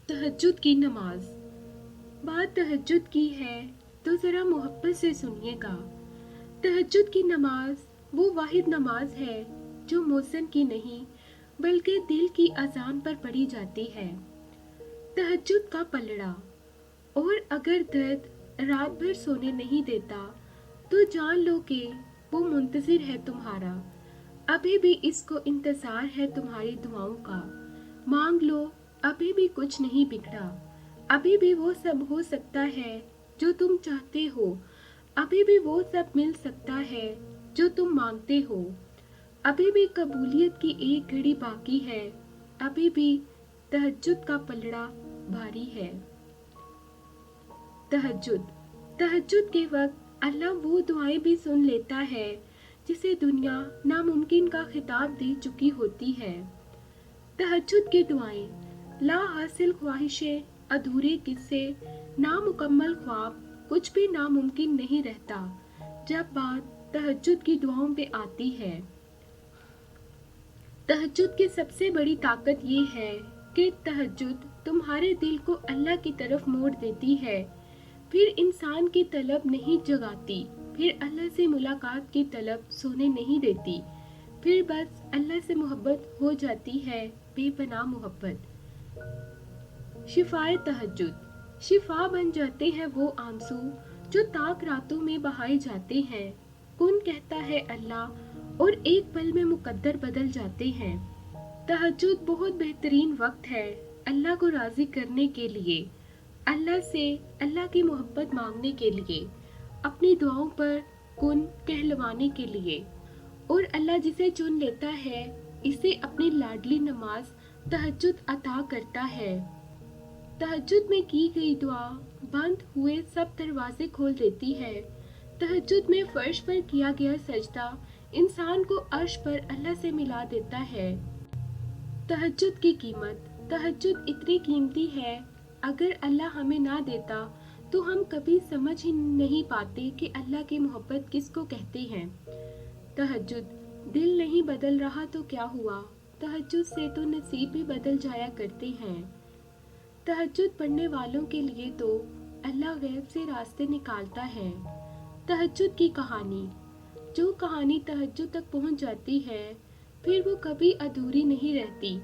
तहज्जुद की नमाज। बात तहज्जुद की है तो ज़रा मोहब्बत से सुनिएगा। तहज्जुद की नमाज वो वाहिद नमाज है जो मौसम की नहीं बल्कि दिल की अजान पर पढ़ी जाती है। तहज्जुद का पलड़ा। और अगर दर्द रात भर सोने नहीं देता तो जान लो कि वो मुंतज़िर है तुम्हारा। अभी भी इसको इंतज़ार है तुम्हारी दुआओं का। मांग लो, अभी भी कुछ नहीं बिगड़ा। अभी भी वो सब हो सकता है जो तुम चाहते हो। अभी भी वो सब मिल सकता है जो तुम मांगते हो। अभी भी कबूलियत की एक घड़ी बाकी है। अभी भी तहज्जुद का पलड़ा भारी है। तहज्जुद। तहज्जुद के वक्त अल्लाह वो दुआएं भी सुन लेता है जिसे दुनिया नामुमकिन का खिताब दे चुकी होती है। तहज्जुद की दुआएं। ला हासिल ख्वाहिशें, अधूरे किस्से, नामुकम्मल ख्वाब, कुछ भी नामुमकिन नहीं रहता जब बात तहज्जुद की दुआओं पे आती है। तहज्जुद की सबसे बड़ी ताकत ये है कि तहज्जुद तुम्हारे दिल को अल्लाह की तरफ मोड़ देती है। फिर इंसान की तलब नहीं जगाती, फिर अल्लाह से मुलाकात की तलब सोने नहीं देती। फिर बस अल्लाह से मोहब्बत हो जाती है, बेपनाह मोहब्बत। शिफाए तहज्जुद। शिफा बन जाते हैं वो आंसू जो ताक रातों में बहाए जाते हैं। कौन कहता है अल्लाह और एक पल में मुकद्दर बदल जाते हैं। तहज्जुद बहुत बेहतरीन वक्त है अल्लाह को राज़ी करने के लिए, अल्लाह से अल्लाह की मोहब्बत मांगने के लिए, अपनी दुआओं पर कुन कहलवाने के लिए। और अल्लाह जिसे चुन लेता है इसे अपनी लाडली नमाज तहज्जुद अता करता है। तहज्जुद में की गई दुआ बंद हुए सब दरवाजे खोल देती है। तहज्जुद में फर्श पर किया गया सजदा इंसान को अर्श पर अल्लाह से मिला देता है। तहज्जुद की कीमत। तहज्जुद इतनी कीमती है, अगर अल्लाह हमें ना देता तो हम कभी समझ ही नहीं पाते कि अल्लाह की मोहब्बत किसको कहते हैं। तहज्जुद। दिल नहीं बदल रहा तो क्या हुआ, तहज्जुद से तो नसीब भी बदल जाया करते हैं। तहज्जुद पढ़ने वालों के लिए तो अल्लाह गैब से रास्ते निकालता है। तहज्जुद की कहानी। जो कहानी तहज्जुद तक पहुंच जाती है फिर वो कभी अधूरी नहीं रहती।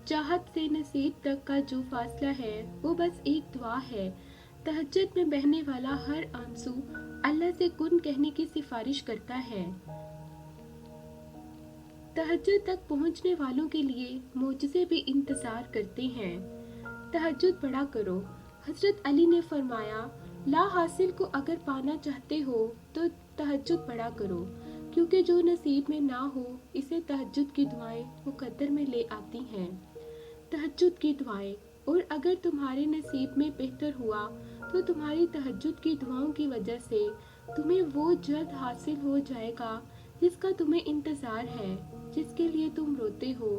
चाहत से नसीब तक का जो फासला है वो बस एक दुआ है। तहज्जुद में बहने वाला हर आंसू अल्लाह से कुन कहने की सिफारिश करता है। तहज्जुद तक पहुंचने वालों के लिए मोजज़े भी इंतजार करते हैं। तहज्जुद पढ़ा करो। हजरत अली ने फरमाया, ला हासिल को अगर पाना चाहते हो तो तहज्जुद पढ़ा करो, क्योंकि जो नसीब में ना हो इसे तहज्जुद की दुआएं मुकद्दर में ले आती हैं। तहज्जुद की दुआएं। और अगर तुम्हारे नसीब में बेहतर हुआ तो तुम्हारी तहज्जुद की दुआओं की वजह से तुम्हें वो जल्द हासिल हो जाएगा जिसका तुम्हें इंतज़ार है, जिसके लिए तुम रोते हो,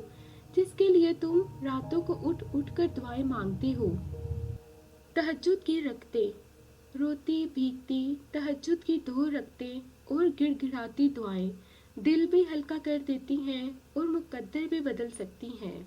जिसके लिए तुम रातों को उठ उठ कर दुआएं मांगते हो। तहज्जुद की रखते। रोती भीगती तहज्जुद की दो रखते और गिड़गिड़ाती दुआएं दिल भी हल्का कर देती हैं और मुकद्दर भी बदल सकती हैं।